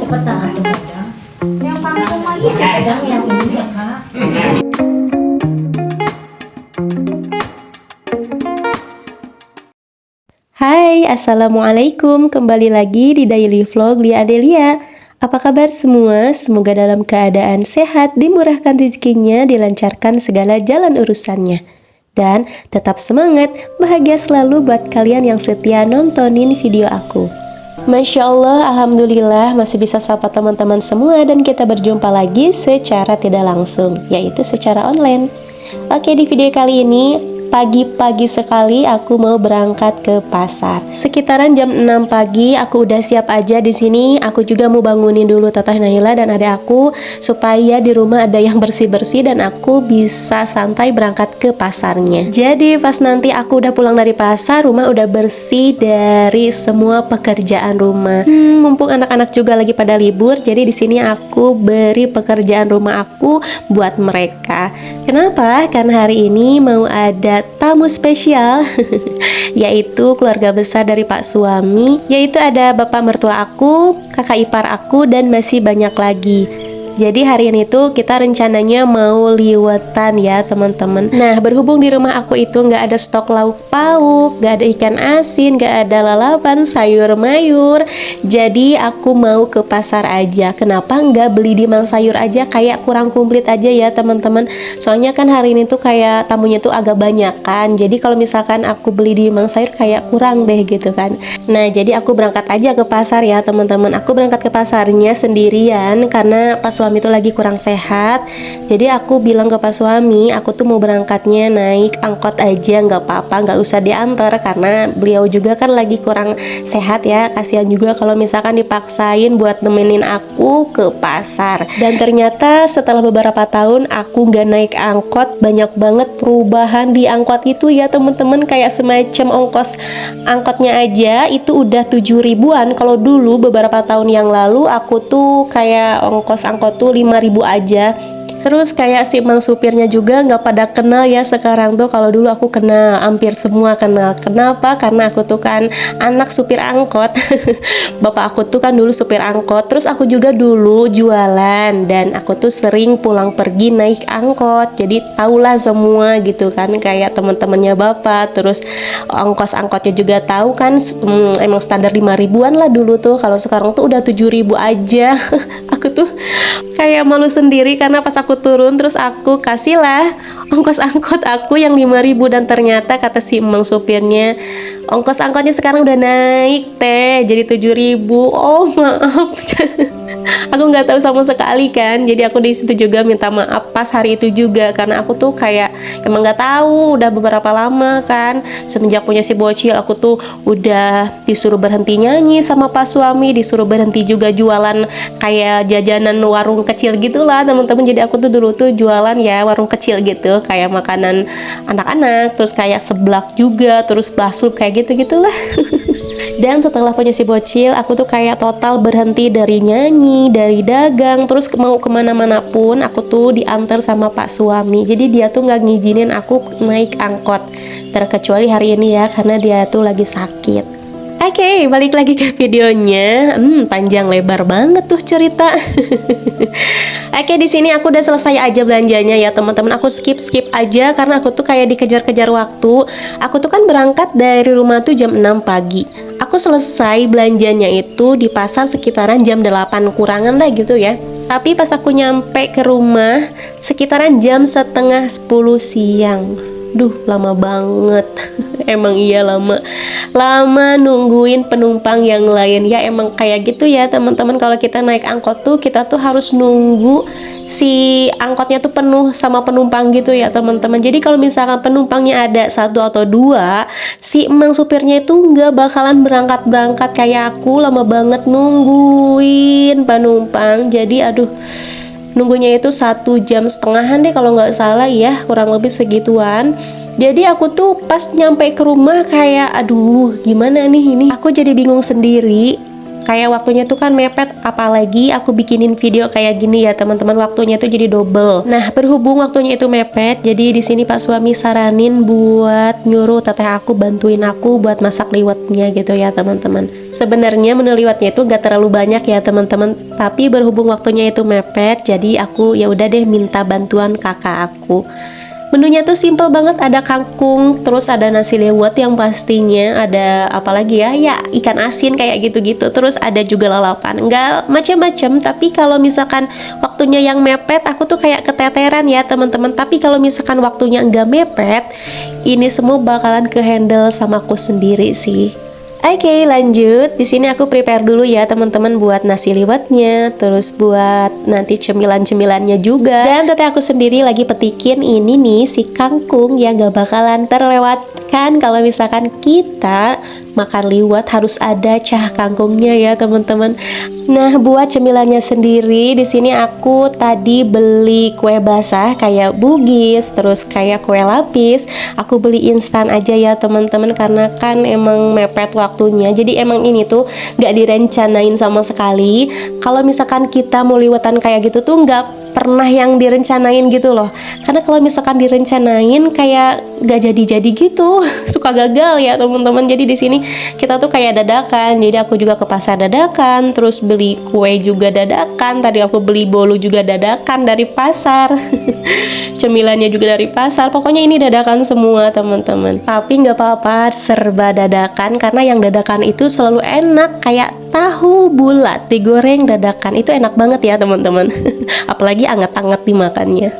cepetan aku pegang. Yang kampung aja. Iya, pegang yang ini ya, Kak. Hai, Assalamualaikum. Kembali lagi di Daily Vlog Lia Adelia. Apa kabar semua? Semoga dalam keadaan sehat, dimurahkan rezekinya, dilancarkan segala jalan urusannya. Dan tetap semangat, bahagia selalu buat kalian yang setia nontonin video aku. Masya Allah, Alhamdulillah masih bisa sapa teman-teman semua dan kita berjumpa lagi secara tidak langsung, yaitu secara online. Oke, di video kali ini pagi-pagi sekali aku mau berangkat ke pasar. Sekitaran jam 6 pagi aku udah siap aja di sini. Aku juga mau bangunin dulu Teteh Naila dan adik aku supaya di rumah ada yang bersih-bersih dan aku bisa santai berangkat ke pasarnya. Jadi pas nanti aku udah pulang dari pasar, rumah udah bersih dari semua pekerjaan rumah. Mumpung anak-anak juga lagi pada libur, jadi di sini aku beri pekerjaan rumah aku buat mereka. Kenapa? Karena hari ini mau ada tamu spesial yaitu keluarga besar dari Pak suami, yaitu ada bapak mertua aku, kakak ipar aku, dan masih banyak lagi. Jadi hari ini tuh kita rencananya mau liwetan ya teman-teman. Nah, berhubung di rumah aku itu nggak ada stok lauk pauk, nggak ada ikan asin, nggak ada lalapan, sayur mayur, jadi aku mau ke pasar aja. Kenapa nggak beli di Mang Sayur aja, kayak kurang komplit aja ya teman-teman. Soalnya kan hari ini tuh kayak tamunya tuh agak banyak kan. Jadi kalau misalkan aku beli di Mang Sayur kayak kurang deh gitu kan. Nah, jadi aku berangkat aja ke pasar ya teman-teman. Aku berangkat ke pasarnya sendirian karena pas suami itu lagi kurang sehat. Jadi aku bilang ke Pak suami, aku tuh mau berangkatnya naik angkot aja, nggak apa-apa, nggak usah diantar karena beliau juga kan lagi kurang sehat ya. Kasihan juga kalau misalkan dipaksain buat nemenin aku ke pasar. Dan ternyata setelah beberapa tahun aku nggak naik angkot, banyak banget perubahan di angkot itu ya teman-teman. Kayak semacam ongkos angkotnya aja itu udah 7 ribuan. Kalau dulu beberapa tahun yang lalu aku tuh kayak ongkos angkot tuh 5.000 aja. Terus kayak si mang supirnya juga nggak pada kenal ya sekarang tuh. Kalau dulu aku kenal, hampir semua kenal. Kenapa? Karena aku tuh kan anak supir angkot. Bapak aku tuh kan dulu supir angkot. Terus aku juga dulu jualan dan aku tuh sering pulang pergi naik angkot. Jadi tahulah semua gitu kan, kayak teman-temannya bapak. Terus ongkos angkotnya juga tahu kan, emang standar 5 ribuan lah dulu tuh. Kalau sekarang tuh udah 7 ribu aja. Aku tuh kayak malu sendiri karena pas aku turun terus aku kasih lah ongkos angkot aku yang 5.000 dan ternyata kata si emang supirnya ongkos angkotnya sekarang udah naik teh jadi 7.000. Oh maaf. Aku nggak tahu sama sekali kan, jadi aku di situ juga minta maaf pas hari itu juga karena aku tuh kayak emang nggak tahu udah beberapa lama kan. Semenjak punya si bocil aku tuh udah disuruh berhenti nyanyi sama Pak suami, disuruh berhenti juga jualan kayak jajanan warung kecil gitulah teman-teman. Jadi aku tuh dulu tuh jualan ya warung kecil gitu, kayak makanan anak-anak, terus kayak seblak juga, terus bakso kayak gitu-gitulah. Dan setelah punya si bocil, aku tuh kayak total berhenti dari nyanyi, dari dagang, terus mau kemana-mana pun aku tuh diantar sama Pak suami. Jadi dia tuh nggak ngizinin aku naik angkot, terkecuali hari ini ya, karena dia tuh lagi sakit. Oke, balik lagi ke videonya. Panjang lebar banget tuh cerita. Oke, di sini aku udah selesai aja belanjanya ya teman-teman. Aku skip aja karena aku tuh kayak dikejar-kejar waktu. Aku tuh kan berangkat dari rumah tuh jam 6 pagi. Aku selesai belanjanya itu di pasar sekitaran jam 8 kurangan lah gitu ya. Tapi pas aku nyampe ke rumah sekitaran jam setengah 10 siang. Duh, lama banget. Emang iya lama nungguin penumpang yang lain ya. Emang kayak gitu ya teman-teman, kalau kita naik angkot tuh kita tuh harus nunggu si angkotnya tuh penuh sama penumpang gitu ya teman-teman. Jadi kalau misalkan penumpangnya ada 1 atau 2, si emang supirnya itu nggak bakalan berangkat kayak aku lama banget nungguin penumpang. Jadi aduh, nunggunya itu 1,5 jam deh kalau nggak salah ya, kurang lebih segituan. Jadi aku tuh pas nyampe ke rumah kayak aduh gimana nih ini, aku jadi bingung sendiri. kayak waktunya tuh kan mepet, apalagi aku bikinin video kayak gini ya teman-teman, waktunya tuh jadi double. Nah, berhubung waktunya itu mepet, jadi di sini Pak suami saranin buat nyuruh teteh aku bantuin aku buat masak liwetnya gitu ya teman-teman. Sebenarnya menu liwetnya itu gak terlalu banyak ya teman-teman, tapi berhubung waktunya itu mepet, jadi aku ya udah deh minta bantuan kakak aku. Menunya tuh simple banget, ada kangkung, terus ada nasi liwet yang pastinya, ada apa lagi ya, ya ikan asin kayak gitu-gitu, terus ada juga lalapan, enggak macam-macam. Tapi kalau misalkan waktunya yang mepet, aku tuh kayak keteteran ya teman-teman. Tapi kalau misalkan waktunya enggak mepet, ini semua bakalan kehandle sama aku sendiri sih. Oke, lanjut. Di sini aku prepare dulu ya teman-teman buat nasi liwetnya, terus buat nanti cemilan-cemilannya juga. Dan teteh aku sendiri lagi petikin ini nih si kangkung yang gak bakalan terlewatkan kalau misalkan kita makan liwet, harus ada cah kangkungnya ya teman-teman. Nah, buat cemilannya sendiri di sini aku tadi beli kue basah kayak bugis, terus kayak kue lapis. Aku beli instan aja ya teman-teman, karena kan emang mepet waktunya. Jadi emang ini tuh gak direncanain sama sekali. Kalau misalkan kita mau liwetan kayak gitu tuh gak pernah yang direncanain gitu loh. Karena kalau misalkan direncanain kayak gak jadi-jadi gitu, suka gagal ya teman-teman. Jadi di sini kita tuh kayak dadakan. Jadi aku juga ke pasar dadakan, terus beli kue juga dadakan. Tadi aku beli bolu juga dadakan dari pasar. Cemilannya juga dari pasar. Pokoknya ini dadakan semua teman-teman. Tapi nggak apa-apa, serba dadakan, karena yang dadakan itu selalu enak. Kayak tahu bulat digoreng dadakan itu enak banget ya teman-teman. Apalagi anget-anget dimakannya.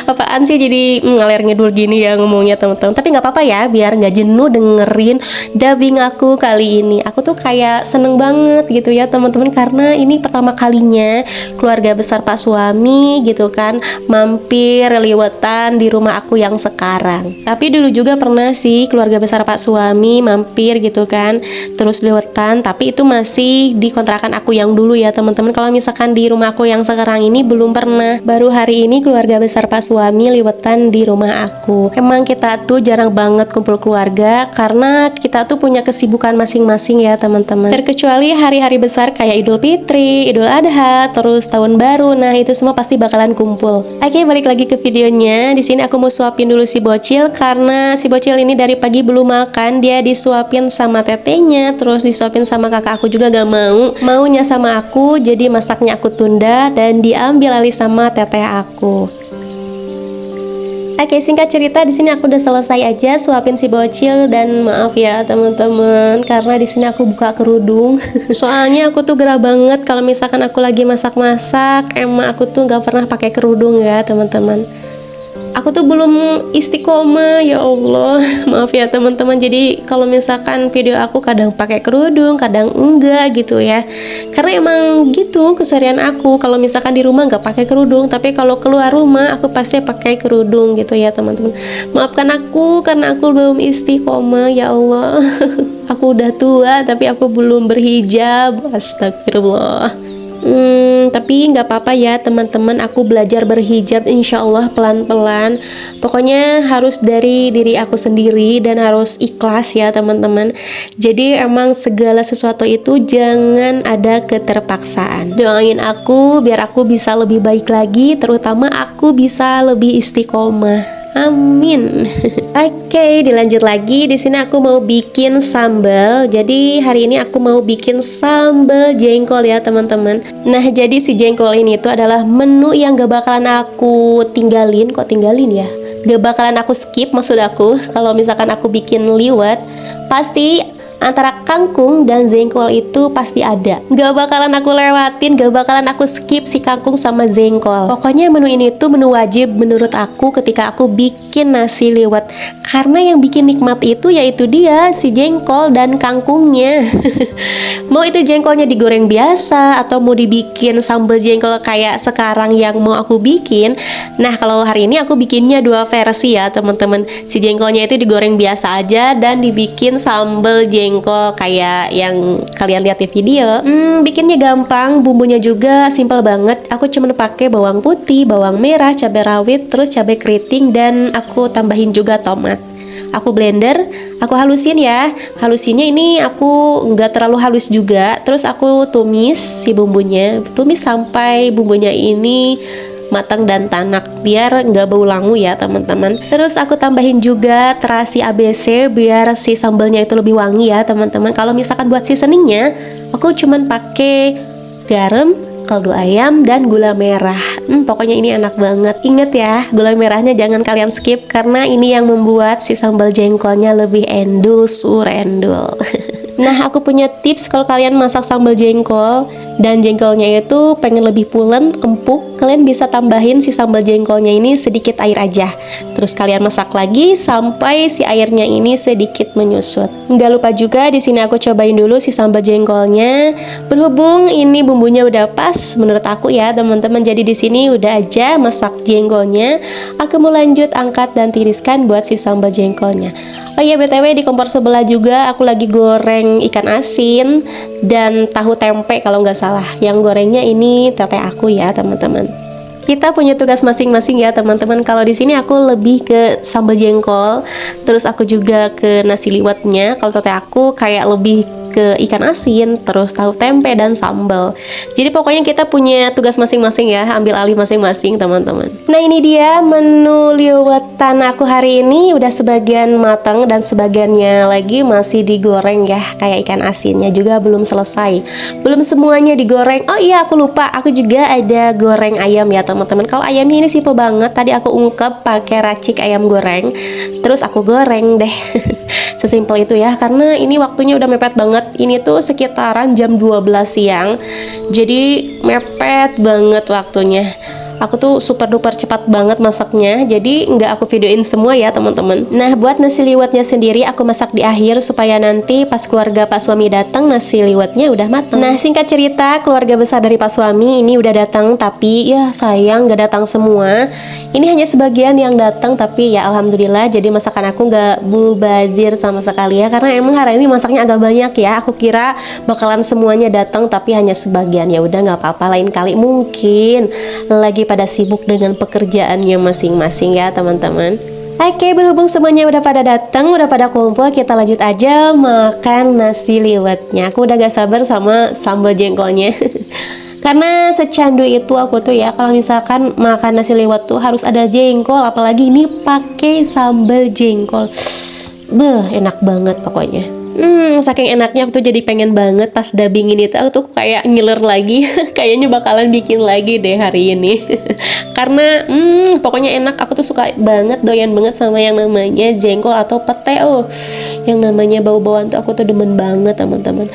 Apaan sih jadi ngalir ngidul gini ya ngomongnya teman-teman. Tapi nggak apa-apa ya, biar nggak jenuh dengerin dubbing aku kali ini. Aku tuh kayak seneng banget gitu ya teman-teman, karena ini pertama kalinya keluarga besar Pak suami gitu kan mampir liwetan di rumah aku yang sekarang. Tapi dulu juga pernah sih keluarga besar Pak suami mampir gitu kan, terus liwetan, tapi itu masih di kontrakan aku yang dulu ya teman-teman. Kalau misalkan di rumah aku yang sekarang ini belum pernah. Baru hari ini keluarga besar Pak suami liwetan di rumah aku. Emang kita tuh jarang banget kumpul keluarga karena kita tuh punya kesibukan masing-masing ya teman-teman. Terkecuali hari-hari besar kayak Idul Fitri, Idul Adha, terus Tahun Baru. Nah, itu semua pasti bakalan kumpul. Oke, balik lagi ke videonya. Di sini aku mau suapin dulu si bocil, karena si bocil ini dari pagi belum makan. Dia disuapin sama tetenya, terus disuapin sama kakak aku juga gak mau. Maunya sama aku, jadi masaknya aku tunda dan diambil alih sama teteh aku. Oke, singkat cerita di sini aku udah selesai aja suapin si bocil, dan maaf ya teman-teman karena di sini aku buka kerudung. Soalnya aku tuh gerah banget kalau misalkan aku lagi masak-masak. Emang aku tuh gak pernah pakai kerudung ya teman-teman. Aku tuh belum istiqomah, ya Allah. Maaf ya teman-teman. Jadi kalau misalkan video aku kadang pakai kerudung, kadang enggak gitu ya. Karena emang gitu keseharian aku. Kalau misalkan di rumah nggak pakai kerudung, tapi kalau keluar rumah aku pasti pakai kerudung gitu ya teman-teman. Maafkan aku karena aku belum istiqomah, ya Allah. Aku udah tua tapi aku belum berhijab. Astagfirullah. Tapi nggak apa-apa ya teman-teman, aku belajar berhijab insya Allah pelan-pelan. Pokoknya harus dari diri aku sendiri dan harus ikhlas ya teman-teman. Jadi emang segala sesuatu itu jangan ada keterpaksaan. Doain aku biar aku bisa lebih baik lagi, terutama aku bisa lebih istiqomah. Amin. Oke, dilanjut lagi. Di sini aku mau bikin sambal. Jadi hari ini aku mau bikin sambal jengkol ya teman-teman. Nah, jadi si jengkol ini tuh adalah menu yang gak bakalan aku tinggalin. Kok tinggalin ya? Gak bakalan aku skip, maksud aku. Kalau misalkan aku bikin liwet, pasti antara kangkung dan jengkol itu pasti ada. Gak bakalan aku lewatin, gak bakalan aku skip si kangkung sama jengkol. Pokoknya menu ini tuh menu wajib menurut aku ketika aku bikin nasi liwet. Karena yang bikin nikmat itu yaitu dia, si jengkol dan kangkungnya. Mau itu jengkolnya digoreng biasa atau mau dibikin sambal jengkol kayak sekarang yang mau aku bikin. Nah, kalau hari ini aku bikinnya dua versi ya teman-teman. Si jengkolnya itu digoreng biasa aja dan dibikin sambal jengkol kayak yang kalian lihat di video. Bikinnya gampang, bumbunya juga simple banget. Aku cuma pakai bawang putih, bawang merah, cabai rawit, terus cabai keriting, dan aku tambahin juga tomat. Aku blender, aku halusin ya. Halusinnya ini aku nggak terlalu halus juga. Terus aku tumis si bumbunya, tumis sampai bumbunya ini matang dan tanak biar nggak bau langu ya teman-teman. Terus aku tambahin juga terasi ABC biar si sambalnya itu lebih wangi ya teman-teman. Kalau misalkan buat seasoningnya aku cuman pakai garam, kaldu ayam, dan gula merah. Pokoknya ini enak banget. Ingat ya, gula merahnya jangan kalian skip karena ini yang membuat si sambal jengkolnya lebih endul surendul. Nah, aku punya tips kalau kalian masak sambal jengkol dan jengkolnya itu pengen lebih pulen, empuk, kalian bisa tambahin si sambal jengkolnya ini sedikit air aja. Terus kalian masak lagi sampai si airnya ini sedikit menyusut. Nggak lupa juga di sini aku cobain dulu si sambal jengkolnya. Berhubung ini bumbunya udah pas menurut aku ya, teman-teman. Jadi di sini udah aja masak jengkolnya. Aku mau lanjut angkat dan tiriskan buat si sambal jengkolnya. Oh iya, BTW di kompor sebelah juga aku lagi goreng ikan asin dan tahu tempe kalau nggak salah. Yang gorengnya ini teteh aku ya, teman-teman. Kita punya tugas masing-masing ya, teman-teman. Kalau di sini aku lebih ke sambal jengkol, terus aku juga ke nasi liwetnya. Kalau teteh aku kayak lebih ke ikan asin, terus tahu tempe dan sambal. Jadi pokoknya kita punya tugas masing-masing ya, ambil alih masing-masing teman-teman. Nah ini dia menu liwetan aku hari ini, udah sebagian matang dan sebagiannya lagi masih digoreng ya, kayak ikan asinnya juga belum selesai, belum semuanya digoreng. Oh iya aku lupa, aku juga ada goreng ayam ya teman-teman. Kalau ayamnya ini simple banget, tadi aku ungkep pakai racik ayam goreng, terus aku goreng deh. Sesimpel itu ya, karena ini waktunya udah mepet banget. Ini tuh sekitaran jam 12 siang, jadi mepet banget waktunya. Aku tuh super duper cepat banget masaknya, jadi nggak aku videoin semua ya teman-teman. Nah buat nasi liwetnya sendiri aku masak di akhir supaya nanti pas keluarga Pak Suami datang nasi liwetnya udah matang. Nah singkat cerita, keluarga besar dari Pak Suami ini udah datang, tapi ya sayang nggak datang semua. Ini hanya sebagian yang datang, tapi ya alhamdulillah jadi masakan aku nggak mubazir sama sekali ya, karena emang hari ini masaknya agak banyak ya. Aku kira bakalan semuanya datang, tapi hanya sebagian. Ya udah nggak apa-apa, lain kali mungkin lagi pada sibuk dengan pekerjaannya masing-masing ya teman-teman. Oke, berhubung semuanya udah pada datang, udah pada kumpul, kita lanjut aja makan nasi liwetnya. Aku udah gak sabar sama sambal jengkolnya. Karena secandu itu aku tuh ya, kalau misalkan makan nasi liwet tuh harus ada jengkol, apalagi ini pakai sambal jengkol. Beuh, enak banget pokoknya. Saking enaknya aku tuh jadi pengen banget pas dubbing ini tuh, aku tuh kayak ngiler lagi. Kayaknya bakalan bikin lagi deh hari ini. Karena pokoknya enak, aku tuh suka banget, doyan banget sama yang namanya jengkol atau pete. Yang namanya bau-bauan tuh aku tuh demen banget teman-teman.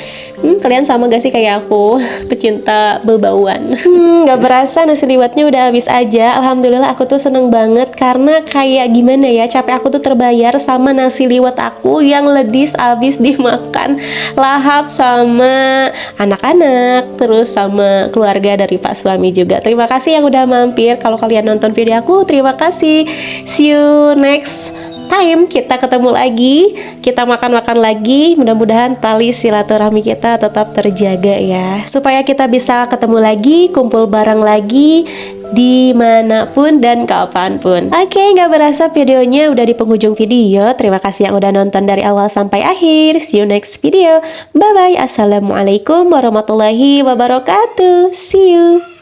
Kalian sama gak sih kayak aku, pecinta bau-bauan? Gak berasa nasi liwetnya udah habis aja. Alhamdulillah aku tuh seneng banget, karena kayak gimana ya, capek aku tuh terbayar sama nasi liwet aku yang ledis abis dimakan lahap sama anak-anak, terus sama keluarga dari Pak Suami juga. Terima kasih yang udah mampir. Kalau kalian nonton video aku, terima kasih. See you next time, kita ketemu lagi, kita makan-makan lagi. Mudah-mudahan tali silaturahmi kita tetap terjaga ya, supaya kita bisa ketemu lagi, kumpul bareng lagi dimanapun dan kapanpun. Oke, nggak berasa videonya udah di penghujung video. Terima kasih yang udah nonton dari awal sampai akhir. See you next video. Bye bye. Assalamualaikum warahmatullahi wabarakatuh. See you.